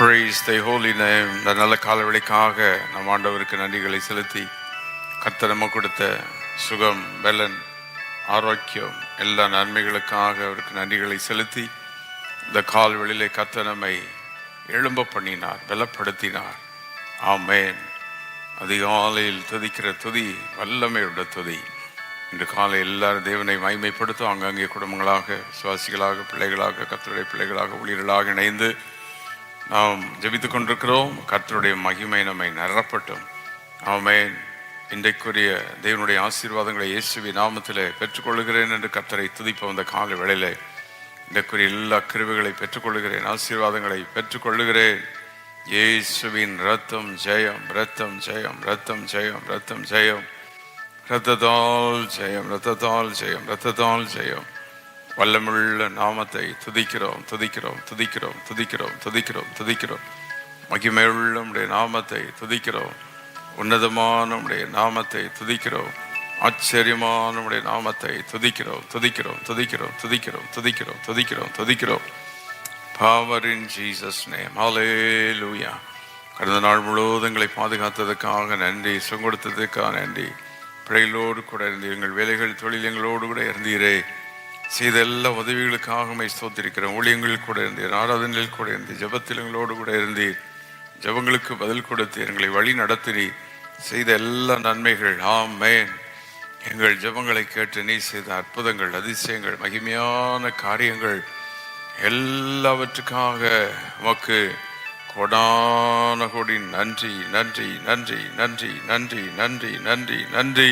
Praise the holy name. இந்த நல்ல காலவெளிக்காக நம் ஆண்டவருக்கு நன்றிகளை செலுத்தி கர்த்தர் நமக்கு கொடுத்த சுகம், பலன், ஆரோக்கியம், எல்லா நன்மைகளுக்காக அவருக்கு நன்றிகளை செலுத்தி இந்த கால்வெளியிலே கர்த்தர் நம்மை எழும்ப பண்ணினார், பலப்படுத்தினார். ஆமென். அதிகாலையில் துதிக்கிற துதி வல்லமையுள்ள துதி. இன்று காலை எல்லாரும் தேவனை மகிமைப்படுத்தும். அங்கங்கே குடும்பங்களாக, விசுவாசிகளாக, பிள்ளைகளாக, கர்த்தருடைய பிள்ளைகளாக, ஊழியர்களாக இணைந்து நாம் ஜெபித்துக் கொண்டிருக்கிறோம். கர்த்தருடைய மகிமை நம்மை நிரப்பட்டும். ஆமென். இன்றைக்குரிய தேவனுடைய ஆசீர்வாதங்களை இயேசுவின் நாமத்திலே பெற்றுக்கொள்கிறேன் என்று கர்த்தரை துதிப்போம். இந்த காலை வேளையிலே இன்றைக்குரிய எல்லா கிருபைகளை பெற்றுக்கொள்கிறேன், ஆசீர்வாதங்களை பெற்றுக்கொள்ளுகிறேன். இயேசுவின் ரத்தம் ஜெயம், ரத்தம் ஜெயம், ரத்தம் ஜெயம், ரத்தம் ஜெயம், ரத்தத்தால் ஜெயம், ரத்தத்தால் ஜெயம், ரத்தத்தால் ஜெயம். வல்லமுள்ள நாமத்தை துதிக்கிறோம், துதிக்கிறோம், துதிக்கிறோம், துதிக்கிறோம், துதிக்கிறோம், துதிக்கிறோம். மகிமையுள்ள நம்முடைய நாமத்தை துதிக்கிறோம். உன்னதமான நம்முடைய நாமத்தை துதிக்கிறோம். ஆச்சரியமான நம்முடைய நாமத்தை துதிக்கிறோம், துதிக்கிறோம், துதிக்கிறோம், துதிக்கிறோம், துதிக்கிறோம், துதிக்கிறோம், துதிக்கிறோம். Power in Jesus name. Hallelujah. கடந்த நாள் முழுவதும் எங்களை பாதுகாத்ததுக்காக நன்றி, சுகப்படுத்ததுக்காக நன்றி. பிள்ளைகளோடு கூட இருந்து எங்கள் வேலைகள், தொழில் எங்களோடு கூட இருந்தீரே. செய்த எல்லா உதவிகளுக்காக ஸ்தோத்திரிக்கிறோம். ஊழியங்கள் கூட இருந்தீர், ஆராதனையில் கூட இருந்தீர், ஜெபத்தில் எங்களோடு கூட இருந்தீர், ஜெபங்களுக்கு பதில் கொடுத்து எங்களை வழி நடத்தினீர். செய்த எல்லா நன்மைகள், ஆமென். எங்கள் ஜெபங்களை கேட்டு நீ செய்த அற்புதங்கள், அதிசயங்கள், மகிமையான காரியங்கள் எல்லாவற்றுக்காக உமக்கு கொடான கொடி நன்றி, நன்றி, நன்றி, நன்றி, நன்றி, நன்றி, நன்றி, நன்றி.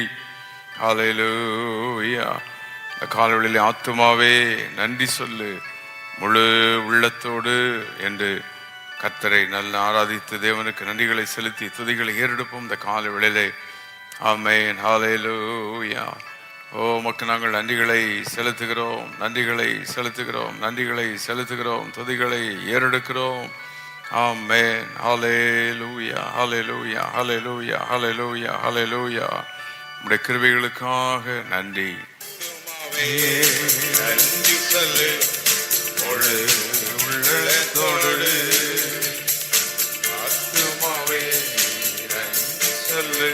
ஹல்லேலூயா. காலவெளியிலே ஆத்துமாவே நன்றி சொல்லு, முழு உள்ளத்தோடு என்று கர்த்தரை நல்ல ஆராதித்து தேவனுக்கு நன்றிகளை செலுத்தி துதிகளை ஏறெடுப்போம் இந்த காலவெளியிலே. ஆமென். ஹல்லேலூயா. ஓ உமக்கு நாங்கள் நன்றிகளை செலுத்துகிறோம், நன்றிகளை செலுத்துகிறோம், நன்றிகளை செலுத்துகிறோம், துதிகளை ஏறெடுக்கிறோம். ஆமென். ஹல்லேலூயா, ஹல்லேலூயா, ஹல்லேலூயா, ஹல்லேலூயா, ஹல்லேலூயா. உம்முடைய கிருபைகளுக்காக நன்றி. நன்றி சொல்லு, முழு உள்ளத்தோடு ஆத்துமாவே நன்றி சொல்லு.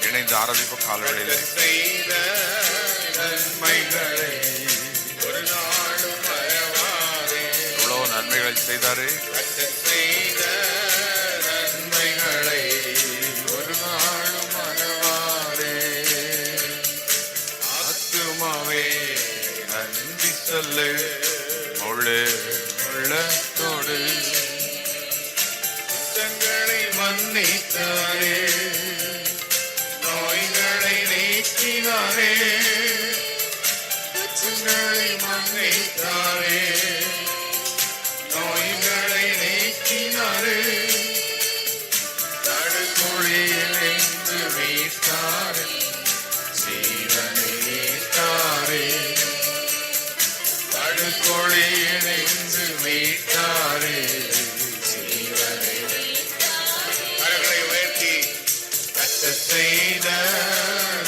இணைந்து ஆரம்பிப்ப காலவெளியில செய்த நன்மைகளை ஒரு நாளும் மறவாதே. எவ்வளவு நன்மைகளை செய்தாரே. செய்த நன்மைகளை ஒரு நாளும் மறவாதே. ஆத்துமாவே நன்றி சொல்லு, முழு உள்ளத்தோடு குற்றங்களை மன்னித்தாரே, நோய்களை நீக்கினாரே, குற்றங்களை மன்னித்தாரே, நோய்களை நீக்கினாரே, தடுக்குழியில் என்று மீட்டாரே, ஜீவனை மீட்டாரே, தடுக்குழியில் என்று மீட்டாரே, ஜீவனை கரங்களை உயர்த்தி செய்த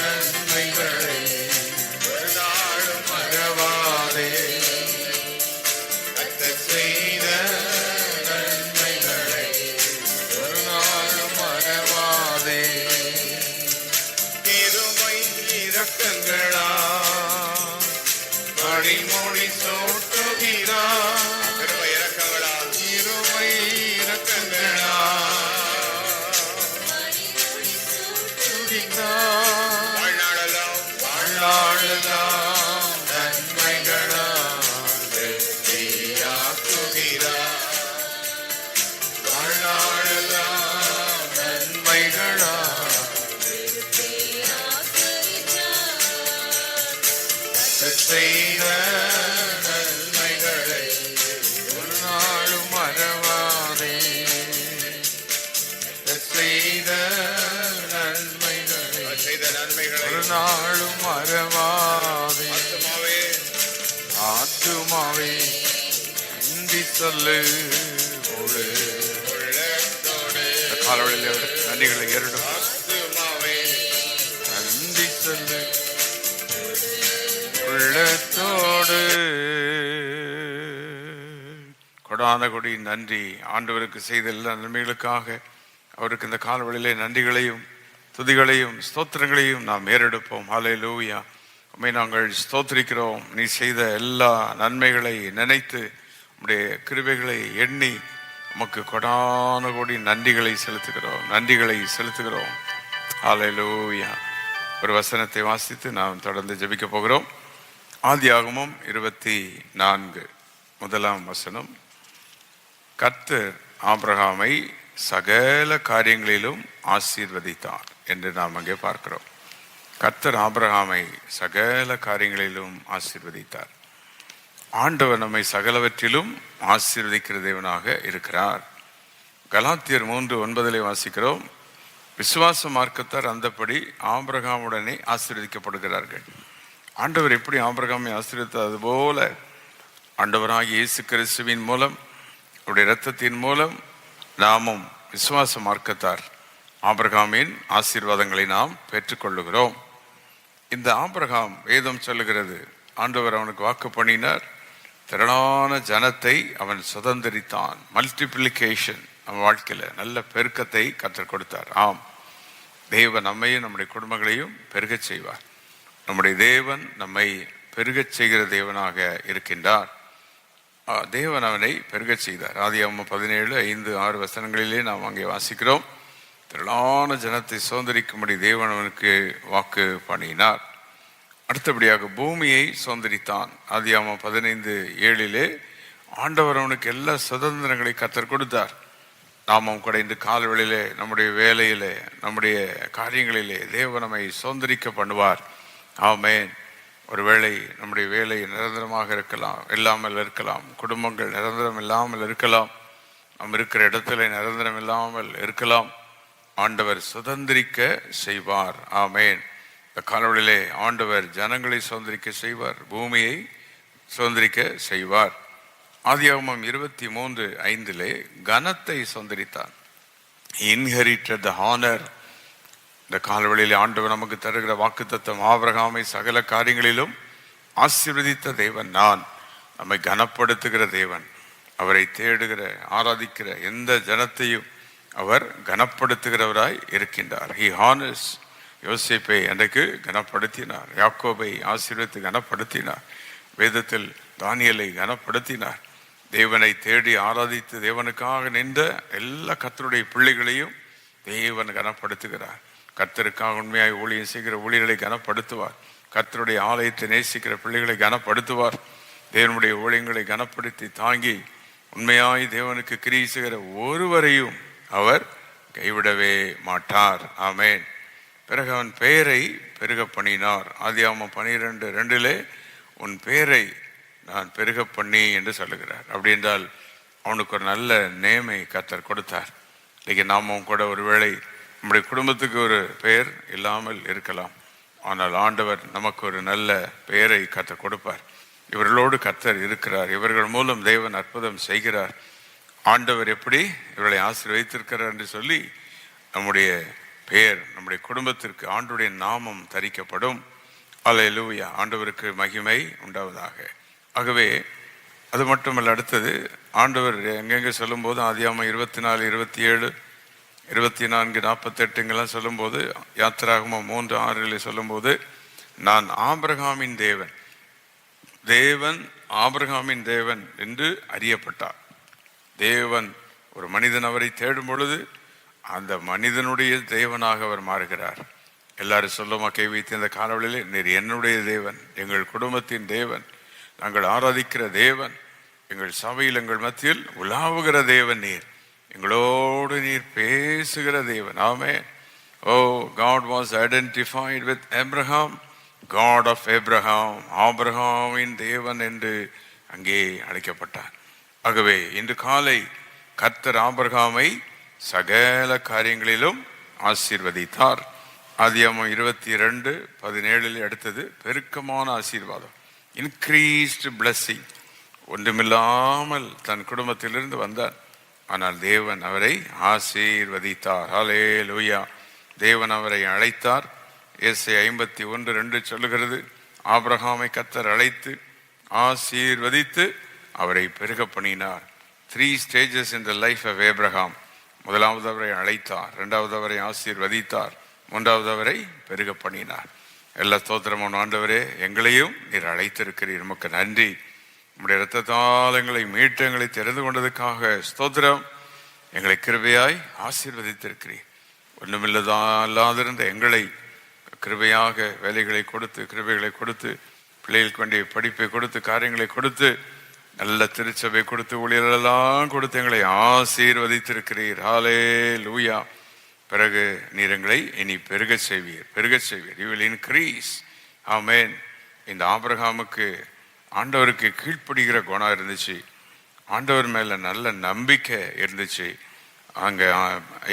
நன்மைகளை ஒரு நாளும் மறவாதே. செய்த நன்மைகளை ஒரு நாளும் மறவாதே. இருமை இரக்கங்களா மணிமொழி சோட்டுகிறா, இறக்கங்களா, இருமை இரக்கங்களா வாழ்நாளெல்லாம் வாழ்நாளெல்லாம் நன்மைகளா வெற்றியாக்குகிறா, வாழ்நாளெல்லாம் நன்மைகளா செய்த நன்மைகளை ஒரு நாளும் மறவாதே. செய்த நன்மைகளை ஒரு நாளும் மறவாதே. ஆத்துமாவே நன்றி சொல்லு, முழு காலவெளியில் நன்றிகளை ஏறிடும். ஆத்துமாவே நன்றி சொல்லு, உள்ளத்தோடு கோடான கொடி நன்றி. ஆண்டவருக்கு செய்த எல்லா நன்மைகளுக்காக அவருக்கு இந்த காலவெளியிலே நன்றிகளையும் துதிகளையும் ஸ்தோத்திரங்களையும் நாம் ஏறெடுப்போம். ஹல்லேலூயா. உம்மை நாங்கள் ஸ்தோத்திரிக்கிறோம். நீ செய்த எல்லா நன்மைகளை நினைத்து உம்முடைய கிருபைகளை எண்ணி உமக்கு கொடான கோடி நன்றிகளை செலுத்துகிறோம். ஹல்லேலூயா. ஒரு வசனத்தை வாசித்து நாம் தொடர்ந்து ஜெபிக்க போகிறோம். ஆதியாகமம் 24 முதலாம் வசனம். கர்த்தர் ஆபிரகாமை சகல காரியங்களிலும் ஆசீர்வதித்தார் என்று நாம் அங்கே பார்க்கிறோம். கர்த்தர் ஆபிரகாமை சகல காரியங்களிலும் ஆசீர்வதித்தார். ஆண்டவர் நம்மை சகலவற்றிலும் ஆசீர்வதிக்கிற தேவனாக இருக்கிறார். கலாத்தியர் 3:9 வாசிக்கிறோம். விசுவாச மார்க்கத்தார் அந்தப்படி ஆபிரகாமுடனே ஆசீர்வதிக்கப்படுகிறார்கள். ஆண்டவர் எப்படி ஆபிரகாமை ஆசீர்வதித்தார், அதுபோல ஆண்டவராகிய இயேசு கிறிஸ்துவின் மூலம் அவருடைய இரத்தத்தின் மூலம் நாமும் விசுவாச மார்க்கத்தார் ஆபிரகாமின் ஆசீர்வாதங்களை நாம் பெற்றுக்கொள்ளுகிறோம். இந்த ஆபிரகாம் வேதம் சொல்லுகிறது, ஆண்டவர் அவனுக்கு வாக்கு பண்ணினார், திரளான ஜனத்தை அவன் சுதந்திரித்தான். மல்டிப்ளிகேஷன், அவன் வாழ்க்கையில நல்ல பெருக்கத்தை கற்றுக் கொடுத்தார். ஆம், தேவன் நம்மையும் நம்முடைய குடும்பங்களையும் பெருகச் செய்வார். நம்முடைய தேவன் நம்மை பெருகச் செய்கிற தேவனாக இருக்கின்றார். தேவன் அவனை பெருகச் செய்தார். ஆதியாகமம் 17:5-6 வசனங்களிலே நாம் அங்கே வாசிக்கிறோம். திரளான ஜனத்தை சுதந்திரிக்கும்படி தேவன் அவனுக்கு வாக்கு பண்ணினார். அடுத்தபடியாக பூமியை சுதந்திரித்தான். ஆதியாகமம் 15:7 ஆண்டவர் அவனுக்கு எல்லா சுதந்திரங்களை கர்த்தர் கொடுத்தார். நாமும் கூட இன்று காலவெளியிலே நம்முடைய வேலையிலே நம்முடைய காரியங்களிலே தேவன் நம்மை சுதந்திரிக்க பண்ணுவார். ஆமென். ஒருவேளை நம்முடைய வேலை நிரந்தரமாக இல்லாமல் இருக்கலாம், குடும்பங்கள் நிரந்தரம் இல்லாமல் இருக்கலாம், நாம் இருக்கிற இடத்துல நிரந்தரம் இல்லாமல் இருக்கலாம். ஆண்டவர் சுதந்திரிக்க செய்வார். ஆமென். இந்த காலவெளியிலே ஆண்டவர் ஜனங்களை சுதந்திரிக்க செய்வார், பூமியை சுதந்திரிக்க செய்வார். ஆதியாகமம் 23:5 கனத்தை சுதந்திரித்தார். இன்ஹெரிட்டட் தி ஹானர். இந்த காலவெளியில் ஆண்டவர் நமக்கு தருகிற வாக்குத்தத்தம், ஆபிரகாமை சகல காரியங்களிலும் ஆசீர்வதித்த தேவன் நான், நம்மை கனப்படுத்துகிற தேவன், அவரை தேடுகிற ஆராதிக்கிற எந்த ஜனத்தையும் அவர் கனப்படுத்துகிறவராய் இருக்கின்றார். He honours. யோசேப்பை அன்றைக்கு கனப்படுத்தினார், யாக்கோபை ஆசீர்வதித்து கனப்படுத்தினார், வேதத்தில் தானியேலை கனப்படுத்தினார். தேவனை தேடி ஆராதித்து தேவனுக்காக நின்ற எல்லா கர்த்தருடைய பிள்ளைகளையும் தேவன் கனப்படுத்துகிறார். கர்த்தருக்காக உண்மையாய் ஊழியம் செய்கிற ஊழியர்களை கனப்படுத்துவார். கர்த்தருடைய ஆலயத்தை நேசிக்கிற பிள்ளைகளை கனப்படுத்துவார். தேவனுடைய ஊழியங்களை கனப்படுத்தி தாங்கி உண்மையாய் தேவனுக்கு கிரியை செய்கிற ஒருவரையும் அவர் கைவிடவே மாட்டார். ஆமென். பிறகு அவன் பெயரை பெருக பண்ணினார். ஆதியாகமம் 12:2 உன் பெயரை நான் பெருக பண்ணி என்று சொல்லுகிறார். அப்படி என்றால் அவனுக்கு ஒரு நல்ல நேமை கர்த்தர் கொடுத்தார். இன்னைக்கு நாமும் கூட ஒருவேளை நம்முடைய குடும்பத்துக்கு ஒரு பெயர் இல்லாமல் இருக்கலாம், ஆனால் ஆண்டவர் நமக்கு ஒரு நல்ல பெயரை கர்த்தர் கொடுப்பார். இவர்களோடு கர்த்தர் இருக்கிறார், இவர்கள் மூலம் தேவன் அற்புதம் செய்கிறார், ஆண்டவர் எப்படி இவர்களை ஆசீர்வதித்திருக்கிறார் என்று சொல்லி நம்முடைய பெயர், நம்முடைய குடும்பத்திற்கு ஆண்டவருடைய நாமம் தரிக்கப்படும். அல்லேலூயா. ஆண்டவருக்கு மகிமை உண்டாவதாக. ஆகவே அது மட்டுமல்ல, அடுத்தது ஆண்டவர் எங்கெங்கே சொல்லும்போது ஆதியாகமம் 24, 27, 24, 48 சொல்லும்போது, யாத்திராகமம் 3:6 சொல்லும்போது, நான் ஆபிரகாமின் தேவன், தேவன் ஆபிரகாமின் தேவன் என்று அறியப்பட்டார். தேவன் ஒரு மனிதன் அவரை தேடும் பொழுது அந்த மனிதனுடைய தேவனாக அவர் மாறுகிறார். எல்லாரும் சொல்லுமா கை வைத்து இந்த காலவெளியிலே, நீர் என்னுடைய தேவன், எங்கள் குடும்பத்தின் தேவன், நாங்கள் ஆராதிக்கிற தேவன், எங்கள் சபையில் எங்கள் மத்தியில் உலாவுகிற தேவன் நீர், எங்களோடு நீர் பேசுகிற தேவன். ஆமென். ஓ, God was identified with Abraham, God of Abraham, ஆபிரகாமின் தேவன் என்று அங்கே அழைக்கப்பட்டார். ஆகவே இன்று காலை கர்த்தர் ஆபிரகாமை சகல காரியங்களிலும் ஆசீர்வதித்தார். ஆதியாகமம் 22:17 அடுத்தது பெருக்கமான ஆசீர்வாதம், இன்க்ரீஸ்டு பிளஸ்ஸிங். ஒன்றுமில்லாமல் தன் குடும்பத்திலிருந்து வந்தார், ஆனால் தேவன் அவரை ஆசீர்வதித்தார். ஹல்லேலூயா. தேவன் அவரை அழைத்தார். ஏசாயா 51:2 சொல்லுகிறது, ஆபிரகாமை கர்த்தர் அழைத்து ஆசீர்வதித்து அவரை பெருக பண்ணினார். 3 stages in the life of Abraham. முதலாவது அவரை அழைத்தார், இரண்டாவது அவரை ஆசீர்வதித்தார், மூன்றாவது அவரை பெருக பண்ணினார். எல்லா ஸ்தோத்திரமும் ஆண்டவரே, எங்களையும் நீர் அழைத்திருக்கிறீர், நமக்கு நன்றி. நம்முடைய இரத்தத்தால் எங்களை மீட்டு எங்களை தெரிந்து கொண்டதுக்காக ஸ்தோத்திரம். எங்களை கிருபையாய் ஆசீர்வதித்திருக்கிறீர். ஒன்றுமில்லாதிருந்த எங்களை கிருபையாக வேலைகளை கொடுத்து, கிருபைகளை கொடுத்து, பிள்ளைகளுக்கு வேண்டிய படிப்பை கொடுத்து, காரியங்களை கொடுத்து, நல்ல திருச்சபை கொடுத்து, ஊழியர்களெல்லாம் கொடுத்து எங்களை ஆசீர்வதித்திருக்கிறீர். ஹல்லேலூயா. பிறகு நீர் எங்களை இனி பெருக செய்வீர், பெருக செய்வீர். You will increase. ஆமென். இந்த ஆபிரகாமுக்கு ஆண்டவருக்கு கீழ்ப்படுகிற குணம் இருந்துச்சு, ஆண்டவர் மேல நல்ல நம்பிக்கை இருந்துச்சு. அங்கே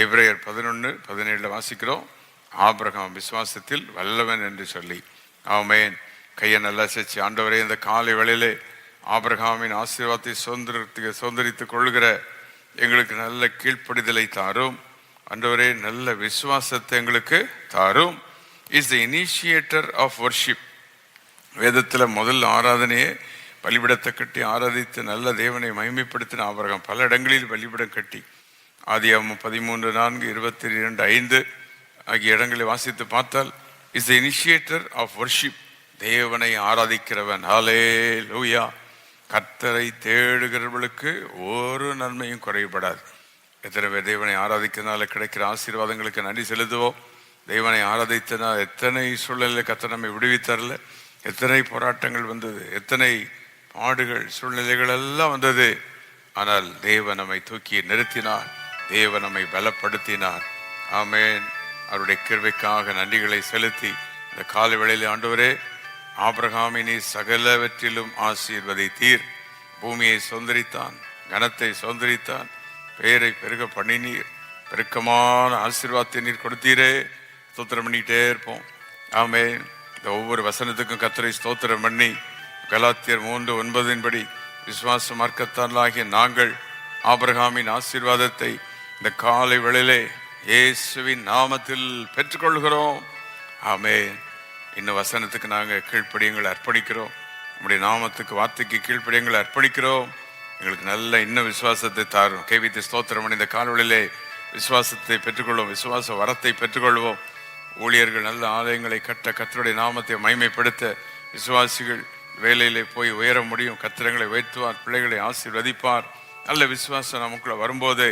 எபிரேயர் 11:17 வாசிக்கிறோம், ஆபிரகாம் விசுவாசத்தில் வல்லவன் என்று சொல்லி. ஆமென். கையை நல்லா செச்சு, ஆண்டவரே இந்த காலை வேளையிலே ஆபிரகாமின் ஆசீர்வாதத்தை சுதந்திரித்துக் கொள்கிற எங்களுக்கு நல்ல கீழ்ப்படிதலை தாரும். ஆண்டவரே நல்ல விசுவாசத்தை எங்களுக்கு தாரும். Is the initiator of worship. வேதத்தில் முதல் ஆராதனையே பலிபிடத்தை கட்டி ஆராதித்து நல்ல தேவனை மகிமைப்படுத்தின ஆபிரகாம் பல இடங்களில் பலிபிடம் கட்டி ஆதியாகமம் 13:4, 22:5 ஆகிய இடங்களை வாசித்து பார்த்தால் is the initiator of worship. தேவனை ஆராதிக்கிறவன். ஹல்லேலூயா. கர்த்தரை தேடுகிறவர்களுக்கு ஒரு நன்மையும் குறைபடாது. எத்தனை பேர் தேவனை ஆராதிக்கிறதுனால கிடைக்கிற ஆசீர்வாதங்களுக்கு நன்றி செலுத்துவோம். தேவனை ஆராதித்தனால் எத்தனை சூழ்நிலையில் கர்த்தர் நம்மை விடுவித்தரல, எத்தனை போராட்டங்கள் வந்தது, எத்தனை பாடுகள் சூழ்நிலைகள் எல்லாம் வந்தது. ஆனால் தேவன் நம்மை தூக்கி நிறுத்தினார், தேவன் நம்மை பலப்படுத்தினார். ஆமென். அவருடைய கிருபைக்காக நன்றிகளை செலுத்தி இந்த காலை வேளையிலே ஆண்டவரே, ஆபிரகாமினை சகலவற்றிலும் ஆசீர்வதித்தீர். பூமியை சொந்தரித்தான், கனத்தை சொந்தரித்தான், பெயரை பெருக பண்ணினீர், பெருக்கமான ஆசீர்வாதத்தை நீர் கொடுத்தீரே. ஸ்தோத்திரம் பண்ணிக்கிட்டே இருப்போம். ஆமென். இந்த ஒவ்வொரு வசனத்துக்கும் கர்த்தரை ஸ்தோத்திரம் பண்ணி கலாத்தியர் 3:9 விசுவாச மார்க்கத்தாலாகிய நாங்கள் ஆபிரகாமின் ஆசீர்வாதத்தை இந்த காலை வேளையிலே இயேசுவின் நாமத்தில் பெற்றுக்கொள்கிறோம். ஆமென். இன்னும் வசனத்துக்கு நாங்கள் கீழ்ப்படியங்களை அர்ப்பணிக்கிறோம். நம்முடைய நாமத்துக்கு வார்த்தைக்கு கீழ்ப்படியங்களை அர்ப்பணிக்கிறோம். எங்களுக்கு நல்ல இன்னும் விசுவாசத்தை தாரும். கைவித்து ஸ்தோத்திரம் பண்ணி இந்த காலவெளியிலே விசுவாசத்தை பெற்றுக்கொள்வோம், விசுவாச வரத்தை பெற்றுக்கொள்வோம். ஊழியர்கள் நல்ல ஆலயங்களை கட்ட, கர்த்தருடைய நாமத்தை மகிமைப்படுத்த, விசுவாசிகள் வேலையிலே போய் உயர முடியும். கர்த்தரங்களை உயர்த்துவார், பிள்ளைகளை ஆசீர்வதிப்பார். நல்ல விசுவாசம் நமக்குள்ள வரும்போது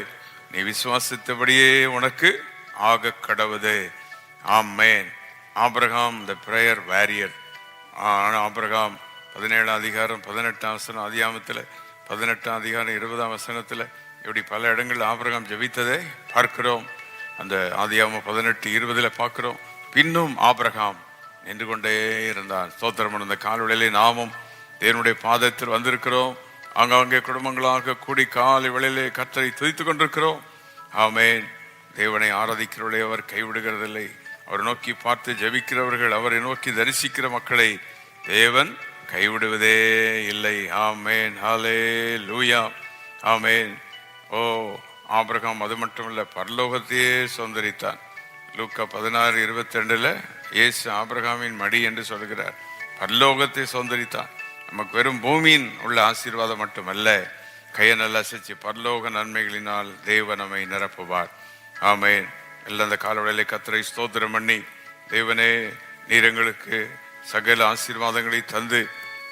நீ விசுவாசித்தபடியே உனக்கு ஆக கடவுது. Amen. Abraham the prayer warrior. Abraham 17:18 ஆதியாகமத்தில் 18:20 இப்படி பல இடங்கள் ஆபிரகாம் ஜெபித்ததை பார்க்கிறோம். அந்த ஆதியாகமம் 18:20 பார்க்கிறோம். பின்னும் ஆபிரகாம் நின்று கொண்டே இருந்தான். ஸ்தோத்திரம். அந்த காலவெளியிலே நாமும் தேவனுடைய பாதத்தில் வந்திருக்கிறோம். ஆங்காங்கே குடும்பங்களாக கூடி காலை வேளையிலே கர்த்தரை துதித்துக் கொண்டிருக்கிறோம். ஆமென். தேவனை ஆராதிக்கிறவர்களே அவர் கைவிடுகிறதில்லை. அவர் நோக்கி பார்த்து ஜெபிக்கிறவர்கள், அவரை நோக்கி தரிசிக்கிற மக்களை தேவன் கைவிடுவதே இல்லை. ஆமென். ஹல்லேலூயா. ஆமென். ஓ, ஆபிரகாம் அது மட்டுமல்ல, பரலோகத்தையே சுதந்தரித்தான். லூக்கா 16:22 இயேசு ஆபிரகாமின் மடி என்று சொல்கிறார். பரலோகத்தை சுதந்தரித்தான். நமக்கு வெறும் பூமியின் உள்ள ஆசீர்வாதம் மட்டுமல்ல, கையை நல்லா செஞ்சு பரலோக நன்மைகளினால் தேவன் நம்மை நிரப்புவார். ஆமென். எல்லாம் அந்த காலவெளியிலே கர்த்தரை ஸ்தோத்திரம் பண்ணி, தேவனே நீர் எங்களுக்கு சகல ஆசீர்வாதங்களை தந்து,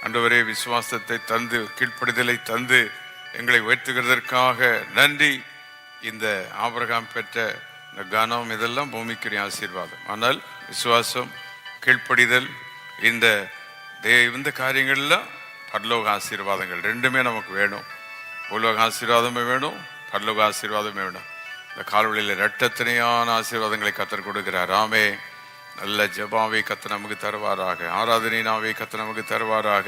ஆண்டவரே விசுவாசத்தை தந்து, கீழ்ப்படிதலை தந்து எங்களை உயர்த்துகிறதற்காக நன்றி. இந்த ஆபிரகாம் பெற்ற இந்த கனம் இதெல்லாம் பூமிக்குரிய ஆசீர்வாதம். ஆனால் விசுவாசம், கீழ்ப்படிதல், இந்த காரியங்கள்லாம் பரலோக ஆசீர்வாதங்கள் ரெண்டுமே நமக்கு வேணும். பூலோக ஆசீர்வாதமே வேணும், பரலோக ஆசீர்வாதமே வேணும். இந்த கால்வழியில் இரட்டத்தனையான ஆசீர்வாதங்களை கர்த்தர் கொடுக்கிறார். ஆமே. நல்ல ஜெபாவை கர்த்தர் நமக்கு தருவாராக, ஆராதனையினாவை கர்த்தர் நமக்கு தருவாராக,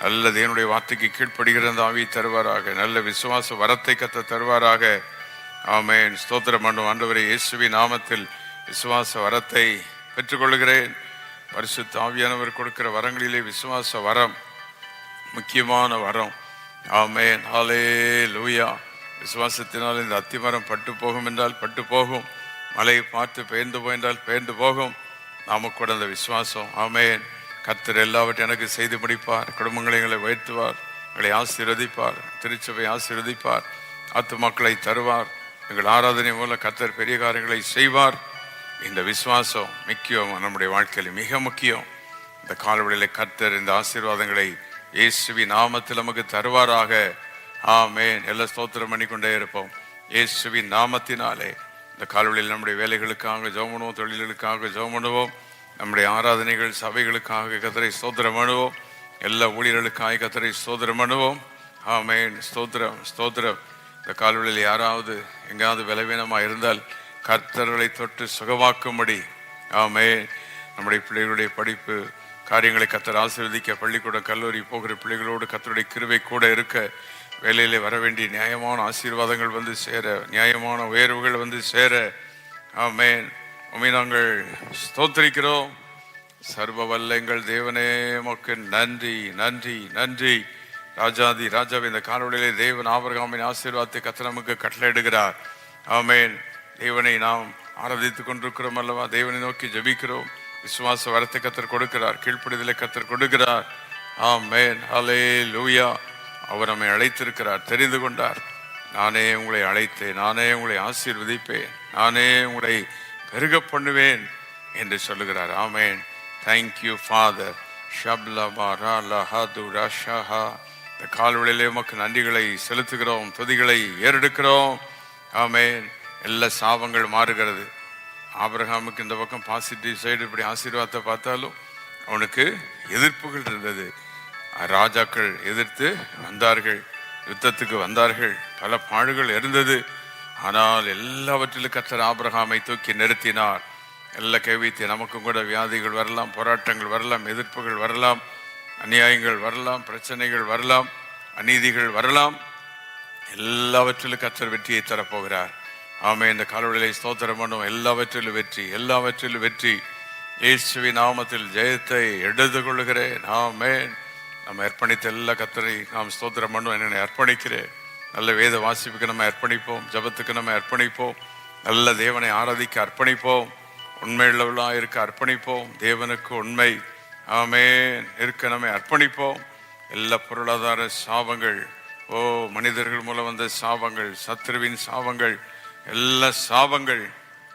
நல்ல தேவனுடைய வார்த்தைக்கு கீழ்ப்படுகிற அந்த ஆவியை தருவாராக, நல்ல விசுவாச வரத்தை கர்த்தர் தருவாராக. ஆமென். ஸ்தோத்திரம் பண்ணும். ஆண்டவரே, இயேசுவின் நாமத்தில் விசுவாச வரத்தை பெற்றுக்கொள்கிறேன். பரிசுத்த ஆவியானவர் கொடுக்கிற வரங்களிலே விசுவாச வரம் முக்கியமான வரம். ஆமென். ஹல்லேலூயா. விசுவாசத்தினால் இந்த அத்திமரம் பட்டு போகும் என்றால் பட்டு போகும், மலையை பார்த்து பெயர்ந்து போயென்றால் பெயர்ந்து போகும். நாம கூட அந்த விசுவாசம். ஆமென். கர்த்தர் எல்லாவற்றையும் எனக்கு செய்து முடிப்பார், குடும்பங்களை எங்களை உயர்த்துவார், எங்களை ஆசீர்வதிப்பார். திருச்சபை ஆசீர்வதிப்பார். ஆத்துமாக்களை தருவார். எங்கள் ஆராதனை மூலம் கர்த்தர் பெரிய காரியங்களை செய்வார். இந்த விசுவாசம் முக்கியம், நம்முடைய வாழ்க்கையில் மிக முக்கியம். இந்த காலவெளியில கர்த்தர் இந்த ஆசீர்வாதங்களை இயேசுவின் நாமத்தில் நமக்கு தருவாராக. ஆமென். எல்லாம் ஸ்தோத்திரம் பண்ணிக்கொண்டே இருப்போம். இயேசுவின் நாமத்தினாலே இந்த காலவெளியில் நம்முடைய வேலைகளுக்காக ஜெபம் பண்ணுவோம், தொழில்களுக்காக ஜெபம் பண்ணுவோம், நம்முடைய ஆராதனைகள் சபைகளுக்காக கர்த்தரை ஸ்தோத்திரம் பண்ணுவோம், எல்லா ஊழியர்களுக்காக கர்த்தரை ஸ்தோத்திரம் பண்ணுவோம். ஆமென். ஸ்தோத்திரம் ஸ்தோத்திரம். இந்த காலவெளியில் யாராவது எங்காவது பலவீனமாக இருந்தால் கர்த்தர்களை தொட்டு சுகமாக்கும்படி. ஆமென். நம்முடைய பிள்ளைகளுடைய படிப்பு காரியங்களை கர்த்தர் ஆசீர்வதிக்க, பள்ளிக்கூடம் கல்லூரி போகிற பிள்ளைகளோடு கர்த்தருடைய கிருபை கூட இருக்க, வேலையிலே வர வேண்டிய நியாயமான ஆசீர்வாதங்கள் வந்து சேர, நியாயமான உயர்வுகள் வந்து சேர. ஆமென். உம்மை நாங்கள் ஸ்தோத்திரிக்கிறோம். சர்வ வல்ல எங்கள் தேவனே, உமக்கு நன்றி நன்றி நன்றி. ராஜாதி ராஜாவை இந்த காலவெளியிலே தேவன் ஆபிரகாமின் ஆசீர்வாதத்தை கர்த்தர் நமக்கு கட்டளையிடுகிறார். ஆமென். தேவனை நாம் ஆராதித்துக் கொண்டிருக்கிறோம் அல்லவா? தேவனை நோக்கி ஜெபிக்கிறோம். விசுவாச வரத்தை கர்த்தர் கொடுக்கிறார். கீழ்ப்படிதலை கர்த்தர் கொடுக்கிறார். ஆமென். ஹல்லேலூயா. அவர் நம்மை அழைத்திருக்கிறார், தெரிந்து கொண்டார். நானே உங்களை அழைத்தேன், நானே உங்களை ஆசீர்வதிப்பேன், நானே உங்களை பெருக பண்ணுவேன் என்று சொல்லுகிறார். ஆமென். Thank you father. இந்த கால்வெளியிலே உமக்கு நன்றிகளை செலுத்துகிறோம், துதிகளை ஏறெடுக்கிறோம். ஆமென். எல்லா சாபங்கள் மாறுகிறது. ஆபிரகாமுக்கு இந்த பக்கம் பாசிட்டிவ் சைடு இப்படி ஆசீர்வாதத்தை பார்த்தாலும் அவனுக்கு எதிர்ப்புகள் இருந்தது. ராஜாக்கள் எதிர்த்து வந்தார்கள், யுத்தத்துக்கு வந்தார்கள், பல பாடுகள் இருந்தது. ஆனால் எல்லாவற்றிலும் கர்த்தர் ஆபிரகாமை தூக்கி நிறுத்தினார். எல்லா கைவித்தை நமக்கும் கூட வியாதிகள் வரலாம், போராட்டங்கள் வரலாம், எதிர்ப்புகள் வரலாம், அநியாயங்கள் வரலாம், பிரச்சனைகள் வரலாம், அநீதிகள் வரலாம். எல்லாவற்றிலும் கர்த்தர் வெற்றியை தரப்போகிறார். ஆமென். இந்த காலவெளியிலே ஸ்தோத்திரம் பண்ணுவோம். எல்லாவற்றிலும் வெற்றி, எல்லாவற்றிலும் வெற்றி. இயேசுவின் நாமத்தில் ஜெயத்தை எடுத்து கொள்ளுகிறேன். ஆமென். நம்ம அர்ப்பணித்த எல்லா கர்த்தரை நாம் ஸ்தோத்திரம் பண்ணுவோம். என்னை அர்ப்பணிக்கிறேன். நல்ல வேத வாசிப்புக்கு நம்ம அர்ப்பணிப்போம், ஜபத்துக்கு நம்ம அர்ப்பணிப்போம், நல்ல தேவனை ஆராதிக்க அர்ப்பணிப்போம், உண்மையுள்ளவர்களாக இருக்க அர்ப்பணிப்போம், தேவனுக்கு உண்மை ஆமென் இருக்க நம்ம அர்ப்பணிப்போம். எல்லா பொருளாதார சாபங்கள், மனிதர்கள் மூலம் வந்த சாபங்கள், சத்துருவின் சாபங்கள், எல்லா சாபங்கள்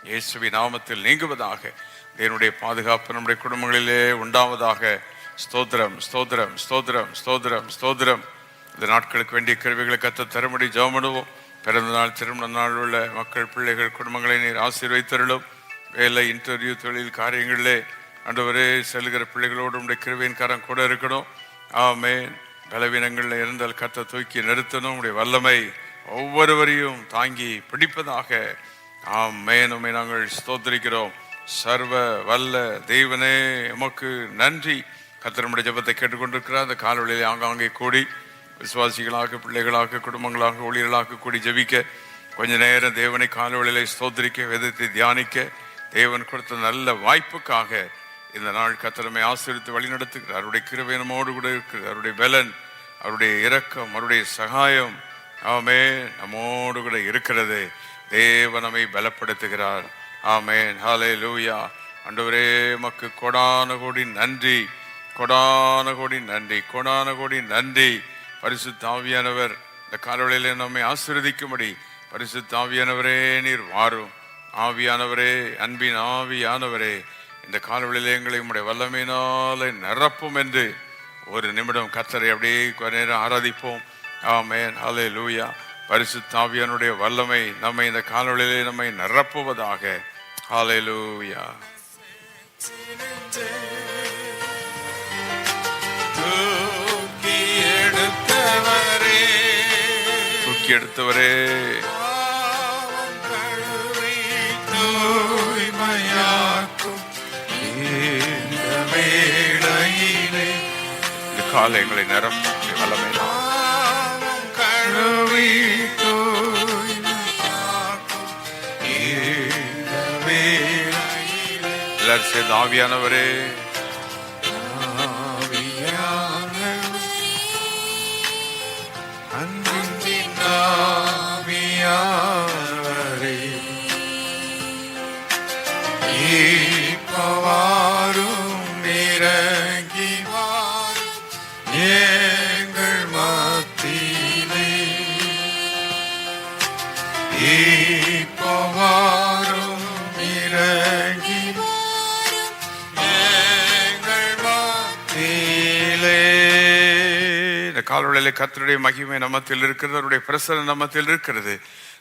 இயேசுவின் நாமத்தில் நீங்குவதாக. தேவனுடைய பாதுகாப்பு நம்முடைய குடும்பங்களிலே உண்டாவதாக. ஸ்தோத்திரம் ஸ்தோத்திரம் ஸ்தோத்திரம் ஸ்தோத்திரம் ஸ்தோத்திரம். இந்த நாட்களுக்கு வேண்டிய கருவிகளை கர்த்தர் தரும்படி ஜெபம் பண்ணுவோம். பிறந்த நாள், திருமண நாள் உள்ள மக்கள், பிள்ளைகள், குடும்பங்களை நீர் ஆசீர்வதித்தருளும். வேலை, இன்டர்வியூ, தொழில் காரியங்களிலே ஆண்டவரே செல்கிற பிள்ளைகளோடு உடைய கிருபையின் கரம் கூட இருக்கணும். ஆமென். பலவீனங்களில் இருந்தால் கர்த்தர் தூக்கி நிறுத்தணும். உடைய வல்லமை ஒவ்வொருவரையும் தாங்கி பிடிப்பதாக. ஆமென். உம்மை நாங்கள் ஸ்தோத்திரிக்கிறோம். சர்வ வல்ல தேவனே, உமக்கு நன்றி. கர்த்தர் நம்முடைய ஜெபத்தை கேட்டுக்கொண்டிருக்கிறார். அந்த காலவெளியிலே ஆங்காங்கே கூடி விசுவாசிகளாக, பிள்ளைகளாக, குடும்பங்களாக, ஊழியர்களாக கூடி ஜெபிக்க, கொஞ்ச நேரம் தேவனை காலவெளியிலே ஸ்தோத்திரிக்க, வேதத்தை தியானிக்க தேவன் கொடுத்த நல்ல வாய்ப்புக்காக இந்த நாள் கர்த்தர் நம்மை ஆசீர்வதித்து வழிநடத்துகிறார். அவருடைய கிருபை நம்மோடு கூட இருக்கிறது. அவருடைய பலன், அவருடைய இரக்கம், அவருடைய சகாயம் ஆமென் நம்மோடு கூட இருக்கிறது. தேவன் நம்மை பலப்படுத்துகிறார். ஆமென். ஹல்லேலூயா. ஆண்டவரே, உமக்கு கோடான கோடி நன்றி, கோடான கோடி நன்றி, கோடான கோடி நன்றி. பரிசுத்த ஆவியானவர் இந்த காலவெளியிலே நம்மை ஆசீர்வதிக்கும்படி பரிசுத்த ஆவியானவரே நீர் வாரும். ஆவியானவரே, அன்பின் ஆவியானவரே, இந்த காலவெளியிலே எங்களை உம்முடைய வல்லமையினாலே நிரப்பும் என்று ஒரு நிமிடம் கர்த்தரை அப்படியே கொஞ்ச நேரம் ஆராதிப்போம். ஆமென். ஹல்லேலூயா. பரிசுத்த ஆவியானுடைய வல்லமை நம்மை இந்த காலவெளியிலே நம்மை நிரப்புவதாக. ஹல்லேலூயா. தூக்கி எடுத்தவரே, இந்த காலங்களை நிரப்பும் வல்லமை எல்லாரும் சேர்ந்து ஆவியானவரே, ஆவியானவரே இப்பவாரும் இறங்கி வாரும் எங்கள் காலவெளியிலே கர்த்தருடைய மகிமை நம்மத்தில் இருக்கிறது, அவருடைய பிரசன்னம் நம்மத்தில் இருக்கிறது.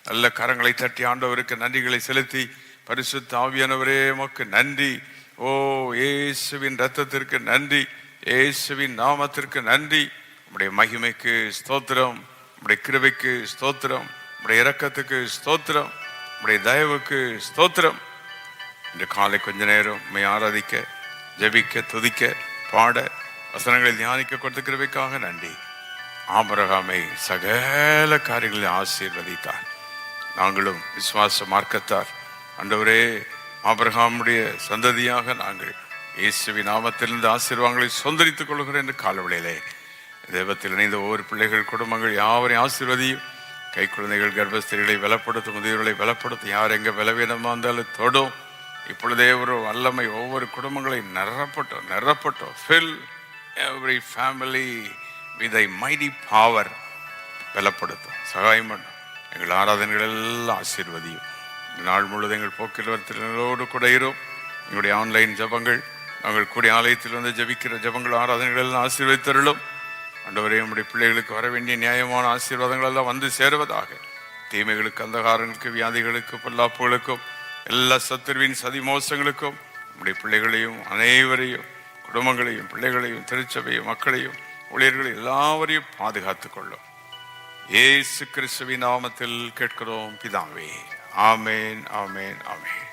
நல்ல கரங்களை தட்டி ஆண்டவருக்கு நன்றிகளை செலுத்தி, பரிசுத்த ஆவியானவரே உமக்கு நன்றி, ஓ இயேசுவின் இரத்தத்திற்கு நன்றி, இயேசுவின் நாமத்திற்கு நன்றி, உம்முடைய மகிமைக்கு ஸ்தோத்திரம், உம்முடைய கிருபைக்கு ஸ்தோத்திரம், உம்முடைய இரக்கத்துக்கு ஸ்தோத்திரம், உம்முடைய தயவுக்கு ஸ்தோத்திரம். இன்று காலை கொஞ்ச நேரம் உம்மை ஆராதிக்க, ஜெபிக்க, துதிக்க, பாட, வசனங்களை தியானிக்க கொடுத்த கிருபைக்காக நன்றி. ஆபிரகாமை சகல காரியங்களில் ஆசீர்வதித்தார். நாங்களும் விசுவாச மார்க்கத்தார் ஆண்டவரே, ஆபிரகாமுடைய சந்ததியாக நாங்கள் இயேசுவின் நாமத்திலிருந்து ஆசீர்வாதங்களை சொந்தரித்துக் கொள்கிறோம். என்று காலவெளியிலே தெய்வத்தில் இணைந்த ஒவ்வொரு பிள்ளைகள், குடும்பங்கள் யாவரையும் ஆசீர்வதியும். கை குழந்தைகள், கர்ப்பஸ்திரிகளை பலப்படுத்தும், முதியோர்களை பலப்படுத்தும். யார் எங்கே பலவீனமாக இருந்தாலும் தொடும். இப்பொழுதே ஒரு வல்லமை ஒவ்வொரு குடும்பங்களையும் நிரப்பட்டோம். Fill every family with a mighty power. பலப்படுத்தும், சகாயம் பண்ணும். எங்கள் ஆராதனைகள் எல்லாம் ஆசீர்வதியும். நாள் முழுவதும் எங்கள் போக்குவரத்தினரோடு கூட இரும். எங்களுடைய ஆன்லைன் ஜபங்கள், நாங்கள் கூடிய ஆலயத்தில் வந்து ஜபிக்கிற ஜபங்கள், ஆராதனைகள் எல்லாம் ஆசீர்வதித்தருளும். ஆண்டவரே, நம்முடைய பிள்ளைகளுக்கு வர வேண்டிய நியாயமான ஆசீர்வாதங்கள் எல்லாம் வந்து சேருவதாக. தீமைகளுக்கு, அந்தகாரங்களுக்கு, வியாதிகளுக்கு, பொல்லாப்புகளுக்கும், எல்லா சத்துருவின் சதி மோசங்களுக்கும் நம்முடைய பிள்ளைகளையும், அனைவரையும், குடும்பங்களையும், பிள்ளைகளையும், திருச்சபையும், மக்களையும், ஊழியர்களையும் எல்லாவரையும் பாதுகாத்துக் கொள்ளும். இயேசு கிறிஸ்துவின் நாமத்தில் கேட்கிறோம் பிதாவே. ஆமேன், ஆமேன், ஆமேன்.